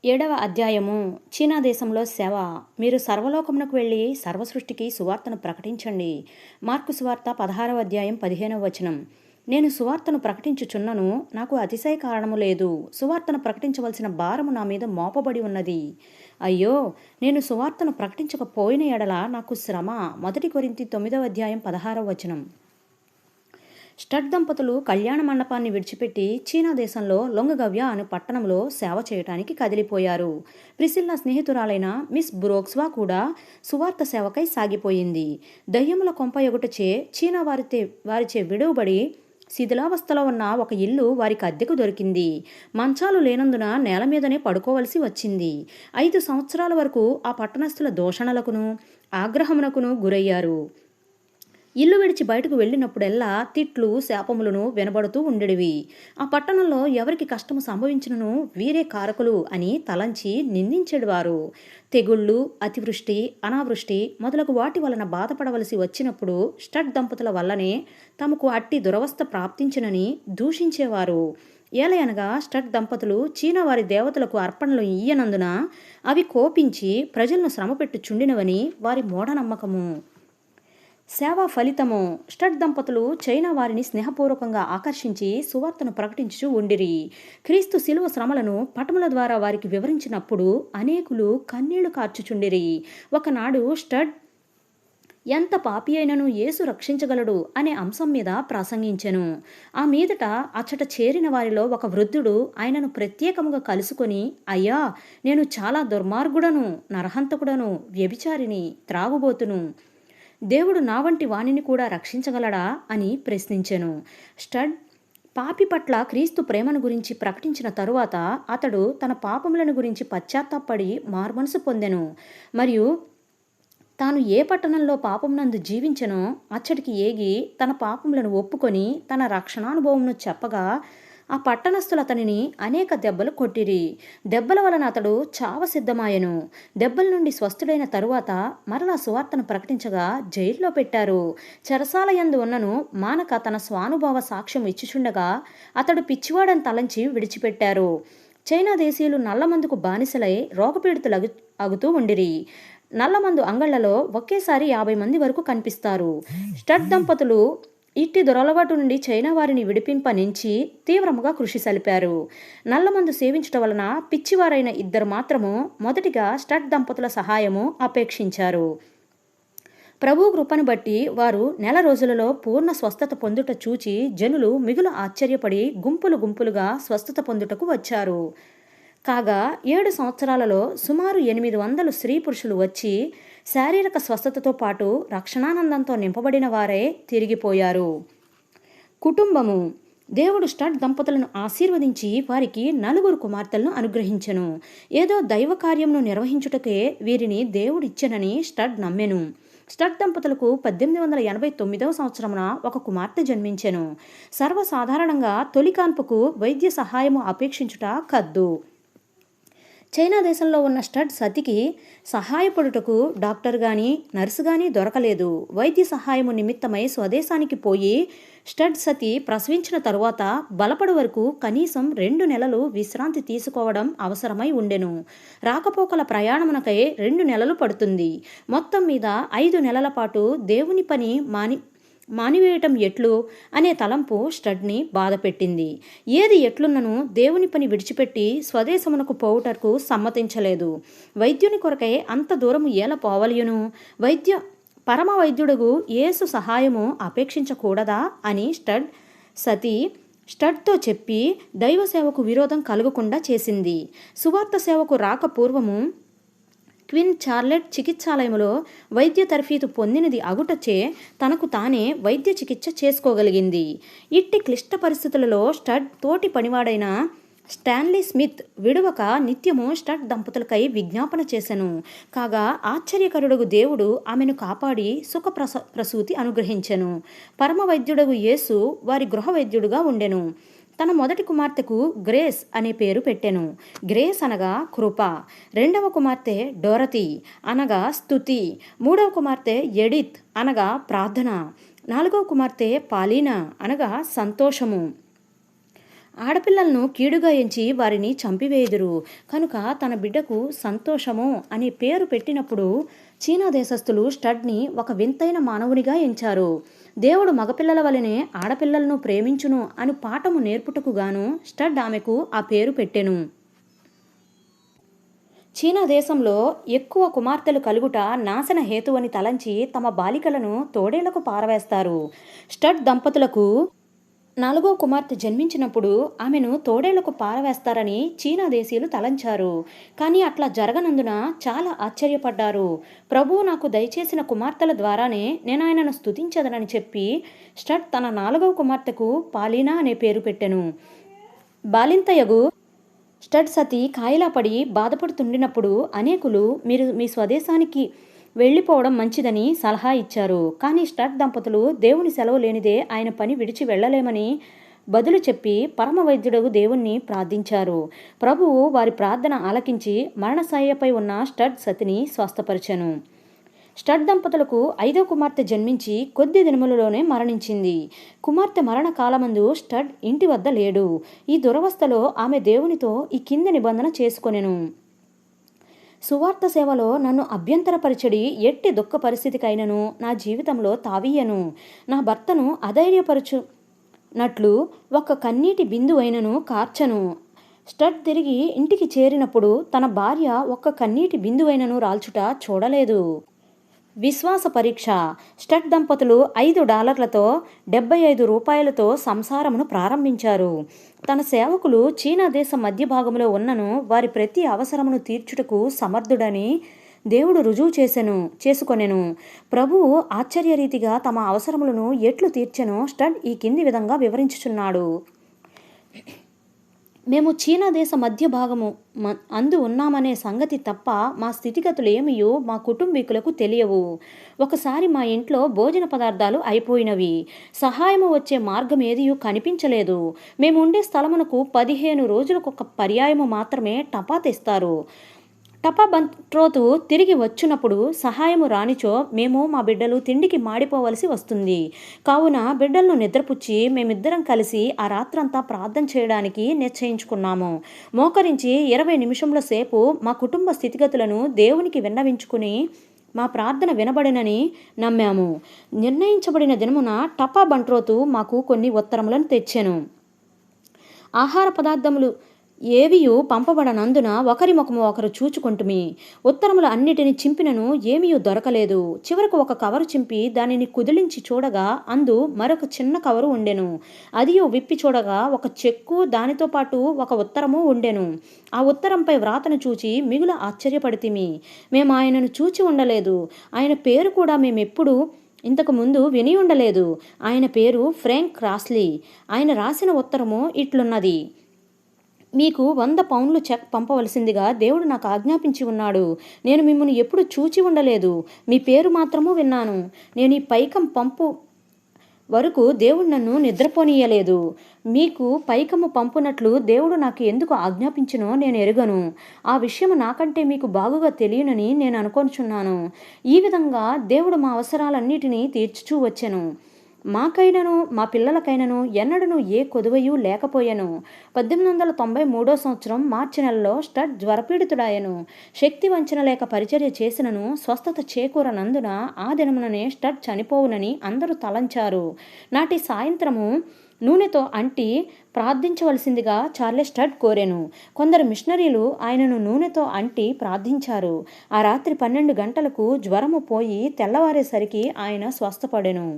7వ అధ్యాయము. చీనా దేశంలో సేవ. మీరు సర్వలోకమునకు వెళ్ళి సర్వసృష్టికి సువార్తను ప్రకటించండి. మార్కు సువార్త 16వ అధ్యాయం 15వ వచనం. నేను సువార్తను ప్రకటించుచున్నను, నాకు అతిశయ కారణము లేదు. సువార్తను ప్రకటించవలసిన భారము నా మీద మోపబడి ఉన్నది. అయ్యో, నేను సువార్తను ప్రకటించకపోయిన ఎడల నాకు శ్రమ. 1 కొరింథీ 9వ అధ్యాయం 16వ వచనం. స్టడ్ దంపతులు కళ్యాణ మండపాన్ని విడిచిపెట్టి చీనా దేశంలో లొంగగవ్య అనే పట్టణంలో సేవ చేయటానికి కదిలిపోయారు. ప్రిసిల్లా స్నేహితురాలైన మిస్ బ్రోక్స్వా కూడా సువార్త సేవకై సాగిపోయింది. దయ్యముల కొంప ఎగుటచే చీనా వారిచే విడువబడి శిథిలావస్థలో ఉన్న ఒక ఇల్లు వారికి అద్దెకు దొరికింది. మంచాలు లేనందున నేల మీదనే పడుకోవలసి వచ్చింది. 5 సంవత్సరాల వరకు ఆ పట్టణస్థుల దూషణలకును ఆగ్రహమునకును గురయ్యారు. ఇల్లు విడిచి బయటకు వెళ్ళినప్పుడెల్లా తిట్లు శాపములను వినబడుతూ ఉండేవి. ఆ పట్టణంలో ఎవరికి కష్టము సంభవించినను వీరే కారకులు అని తలంచి నిందించేవారు. తెగుళ్ళు, అతివృష్టి, అనావృష్టి మొదలగు వాటి వలన బాధపడవలసి వచ్చినప్పుడు స్టడ్ దంపతుల వల్లనే తమకు అట్టి దురవస్థ ప్రాప్తించినని దూషించేవారు. ఏలయనగా స్టడ్ దంపతులు చీనా వారి దేవతలకు అర్పణలు ఇయ్యనందున అవి కోపించి ప్రజలను శ్రమపెట్టు చుండినవని వారి మూఢనమ్మకము. సేవా ఫలితము. స్టడ్ దంపతులు చైనా వారిని స్నేహపూర్వకంగా ఆకర్షించి సువార్తను ప్రకటించుచూ ఉండిరి. క్రీస్తు శిలువ శ్రమలను పటముల ద్వారా వారికి వివరించినప్పుడు అనేకులు కన్నీళ్లు కార్చుచుండిరి. ఒకనాడు స్టడ్ ఎంత పాపి అయినను యేసు రక్షించగలడు అనే అంశం మీద ప్రసంగించెను. ఆ మీదట అచ్చట చేరిన వారిలో ఒక వృద్ధుడు ఆయనను ప్రత్యేకముగా కలుసుకొని, అయ్యా, నేను చాలా దుర్మార్గుడను, నరహంతకుడను, వ్యభిచారిని, త్రాగుబోతును. దేవుడు నా వంటి వాణిని కూడా రక్షించగలడా అని ప్రశ్నించెను. స్టడ్ పాపి పట్ల క్రీస్తు ప్రేమను గురించి ప్రకటించిన తరువాత అతడు తన పాపములను గురించి పశ్చాత్తాపడి మారుమనసు పొందెను. మరియు తాను ఏ పట్టణంలో పాపమునందు జీవించెనో అచ్చటికి ఏగి తన పాపములను ఒప్పుకొని తన రక్షణానుభవమును చెప్పగా ఆ పట్టణస్థులు అతనిని అనేక దెబ్బలు కొట్టిరి. దెబ్బల వలన అతడు చావ సిద్ధమాయెను. దెబ్బల నుండి స్వస్థుడైన తరువాత మరలా సువార్తను ప్రకటించగా జైల్లో పెట్టారు. చెరసాల యందు ఉన్నను మానక తన స్వానుభవ సాక్ష్యం ఇచ్చుచుండగా అతడు పిచ్చివాడని తలంచి విడిచిపెట్టారు. చైనా దేశీయులు నల్లమందుకు బానిసలై రోగపీడితులు అగుతూ ఉండిరి. నల్లమందు అంగళ్లలో ఒకేసారి 50 మంది వరకు కనిపిస్తారు. స్టడ్ దంపతులు ఇట్టి దురలవాటు నుండి చైనా వారిని విడిపింపనించి తీవ్రముగా కృషి సలిపారు. నల్లమందు సేవించటం వలన పిచ్చివారైన 2 మాత్రము మొదటిగా స్టడ్ దంపతుల సహాయము అపేక్షించారు. ప్రభు కృపను బట్టి వారు నెల రోజులలో పూర్ణ స్వస్థత పొందుట చూచి జనులు మిగులు ఆశ్చర్యపడి గుంపులు గుంపులుగా స్వస్థత పొందుటకు వచ్చారు. కాగా 7 సంవత్సరాలలో సుమారు 800 స్త్రీ పురుషులు వచ్చి శారీరక స్వస్థతతో పాటు రక్షణానందంతో నింపబడిన వారే తిరిగిపోయారు. కుటుంబము. దేవుడు స్టడ్ దంపతులను ఆశీర్వదించి వారికి 4 కుమార్తెలను అనుగ్రహించెను. ఏదో దైవ కార్యమును నిర్వహించుటకే వీరిని దేవుడిచ్చెనని స్టడ్ నమ్మెను. స్టడ్ దంపతులకు 1889వ సంవత్సరమున ఒక కుమార్తె జన్మించెను. సర్వసాధారణంగా తొలి కాన్పుకు వైద్య సహాయము అపేక్షించుట కద్దు. చైనా దేశంలో ఉన్న స్టడ్ సతికి సహాయపడుటకు డాక్టర్ గాని నర్సు గాని దొరకలేదు. వైద్య సహాయము నిమిత్తమై స్వదేశానికి పోయి స్టడ్ సతి ప్రసవించిన తరువాత బలపడు వరకు కనీసం 2 నెలలు విశ్రాంతి తీసుకోవడం అవసరమై ఉండెను. రాకపోకల ప్రయాణమునకై 2 నెలలు పడుతుంది. మొత్తం మీద 5 నెలల పాటు దేవుని పని మానివేయటం ఎట్లు అనే తలంపు స్టడ్ని బాధపెట్టింది. ఏది ఎట్లున్నను దేవుని పని విడిచిపెట్టి స్వదేశమునకు పోవుటకు సమ్మతించలేదు. వైద్యుని కొరకై అంత దూరము ఏల పోవలయును? పరమ వైద్యుడుగు యేసు సహాయము అపేక్షించకూడదా అని సతి స్టడ్తో చెప్పి దైవ సేవకు విరోధం కలుగకుండా చేసింది. సువార్త సేవకు రాక పూర్వము క్వీన్ చార్లెట్ చికిత్సాలయంలో వైద్య తర్ఫీదు పొందినది అగుటచే తనకు తానే వైద్య చికిత్స చేసుకోగలిగింది. ఇట్టి క్లిష్ట పరిస్థితులలో స్టడ్ తోటి పనివాడైన స్టాన్లీ స్మిత్ విడువక నిత్యము స్టడ్ దంపతులకై విజ్ఞాపన చేసెను. కాగా ఆశ్చర్యకరుడగు దేవుడు ఆమెను కాపాడి ప్రసూతి అనుగ్రహించెను. పరమ వైద్యుడగు యేసు వారి గృహ వైద్యుడుగా ఉండెను. తన మొదటి కుమార్తెకు గ్రేస్ అనే పేరు పెట్టెను. గ్రేస్ అనగా కృప. 2వ కుమార్తె డోరతీ అనగా స్తుతి. 3వ కుమార్తె ఎడిత్ అనగా ప్రార్థన. 4వ కుమార్తె పాలీనా అనగా సంతోషము. ఆడపిల్లలను కీడుగా ఎంచి వారిని చంపివేయుదురు. కనుక తన బిడ్డకు సంతోషము అనే పేరు పెట్టినప్పుడు చీనా దేశస్థులు స్టడ్ని ఒక వింతైన మానవునిగా ఎంచారు. దేవుడు మగపిల్లల వలనే ఆడపిల్లలను ప్రేమించును అని పాఠము నేర్పుటకు గాను స్టడ్ ఆమెకు ఆ పేరు పెట్టెను. చీనా దేశంలో ఎక్కువ కుమార్తెలు కలుగుట నాశన హేతువని తలంచి తమ బాలికలను తోడేళ్లకు పారవేస్తారు. స్టడ్ దంపతులకు 4వ కుమార్తె జన్మించినప్పుడు ఆమెను తోడేళ్లకు పారవేస్తారని చీనా దేశీయులు తలంచారు. కానీ అట్లా జరగనందున చాలా ఆశ్చర్యపడ్డారు. ప్రభువు నాకు దయచేసిన కుమార్తెల ద్వారానే నేను ఆయనను స్తుతించదనని చెప్పి స్టడ్ తన 4వ కుమార్తెకు పాలీనా అనే పేరు పెట్టెను. బాలింతయగు స్టడ్ సతి కాయిలా పడి బాధపడుతుండినప్పుడు అనేకులు మీరు మీ స్వదేశానికి వెళ్ళిపోవడం మంచిదని సలహా ఇచ్చారు. కానీ స్టడ్ దంపతులు దేవుని సెలవు లేనిదే ఆయన పని విడిచి వెళ్ళలేమని బదులు చెప్పి పరమ వైద్యుడగు దేవుణ్ణి ప్రార్థించారు. ప్రభువు వారి ప్రార్థన ఆలకించి మరణశయ్యపై ఉన్న స్టడ్ సతిని స్వస్థపరిచెను. స్టడ్ దంపతులకు 5వ కుమార్తె జన్మించి కొద్ది దినములలోనే మరణించింది. కుమార్తె మరణ కాలమందు స్టడ్ ఇంటి వద్ద లేడు. ఈ దురవస్థలో ఆమె దేవునితో ఈ కింది నిబంధన చేసుకొనెను. సువార్త సేవలో నన్ను అభ్యంతరపరిచడి ఎట్టి దుఃఖ పరిస్థితికైనను నా జీవితంలో తావీయను. నా భర్తను అధైర్యపరచునట్లు ఒక్క కన్నీటి బిందు అయినను కార్చను. స్టడ్ తిరిగి ఇంటికి చేరినప్పుడు తన భార్య ఒక్క కన్నీటి బిందువైనను రాల్చుట చూడలేదు. విశ్వాస పరీక్ష. స్టడ్ దంపతులు $5 $75 సంసారమును ప్రారంభించారు. తన సేవకులు చీనా దేశ మధ్య భాగంలో ఉన్నను వారి ప్రతి అవసరమును తీర్చుటకు సమర్థుడని దేవుడు రుజువు చేసుకొనెను. ప్రభువు ఆశ్చర్యరీతిగా తమ అవసరములను ఎట్లు తీర్చెనో స్టడ్ ఈ కింది విధంగా వివరించుచున్నాడు. మేము చీనా దేశ మధ్య భాగము అందు ఉన్నామనే సంగతి తప్ప మా స్థితిగతులేమియో మా కుటుంబీకులకు తెలియవు. ఒకసారి మా ఇంట్లో భోజన పదార్థాలు అయిపోయినవి. సహాయము వచ్చే మార్గం ఏదియూ కనిపించలేదు. మేము ఉండే స్థలమునకు 15 రోజులకొక పర్యాయము మాత్రమే టపా తెస్తారు. టపా బంట్రోతు తిరిగి వచ్చినప్పుడు సహాయము రానిచో మేము మా బిడ్డలు తిండికి మాడిపోవలసి వస్తుంది. కావున బిడ్డలను నిద్రపుచ్చి మేమిద్దరం కలిసి ఆ రాత్రంతా ప్రార్థన చేయడానికి నిశ్చయించుకున్నాము. మోకరించి 20 నిమిషముల సేపు మా కుటుంబ స్థితిగతులను దేవునికి విన్నవించుకుని మా ప్రార్థన వినబడినని నమ్మాము. నిర్ణయించబడిన దినమున టపా బంట్రోతు మాకు కొన్ని ఉత్తరములను తెచ్చెను. ఆహార పదార్థములు ఏవియూ పంపబడనందున ఒకరి ముఖము ఒకరు చూచుకుంటుమి. ఉత్తరములు అన్నిటిని చింపినను ఏమీ దొరకలేదు. చివరకు ఒక కవరు చింపి దానిని కుదిలించి చూడగా అందు మరొక చిన్న కవరు ఉండెను. అదియు విప్పి చూడగా ఒక చెక్కు దానితో పాటు ఒక ఉత్తరము ఉండెను. ఆ ఉత్తరంపై వ్రాతను చూచి మిగుల ఆశ్చర్యపడితిమి. మేము ఆయనను చూచి ఉండలేదు. ఆయన పేరు కూడా మేమెప్పుడు ఇంతకు ముందు విని ఉండలేదు. ఆయన పేరు ఫ్రాంక్ క్రాస్లీ. ఆయన రాసిన ఉత్తరము ఇట్లున్నది: మీకు 100 పౌండ్లు చెక్ పంపవలసిందిగా దేవుడు నాకు ఆజ్ఞాపించి ఉన్నాడు. నేను మిమ్మల్ని ఎప్పుడు చూచి ఉండలేదు. మీ పేరు మాత్రము విన్నాను. నేను ఈ పైకం పంపు వరకు దేవుడు నన్ను నిద్రపోనీయలేదు. మీకు పైకము పంపునట్లు దేవుడు నాకు ఎందుకు ఆజ్ఞాపించినో నేను ఎరుగను. ఆ విషయము నాకంటే మీకు బాగుగా తెలియనని నేను అనుకొనుచున్నాను. ఈ విధంగా దేవుడు మా అవసరాలన్నిటినీ తీర్చుచూ వచ్చెను. మాకైనను మా పిల్లలకైనను ఎన్నడను ఏ కొదువయూ లేకపోయెను. 1893 సంవత్సరం మార్చి నెలలో స్టడ్ జ్వరపీడితుడాయెను. శక్తి వంచన లేక పరిచర్య చేసినను స్వస్థత చేకూరనందున ఆ దినముననే స్టడ్ చనిపోవునని అందరూ తలంచారు. నాటి సాయంత్రము నూనెతో అంటి ప్రార్థించవలసిందిగా చార్లెస్ స్టడ్ కోరెను. కొందరు మిషనరీలు ఆయనను నూనెతో అంటి ప్రార్థించారు. ఆ రాత్రి 12 గంటలకు జ్వరము పోయి తెల్లవారేసరికి ఆయన స్వస్థపడెను.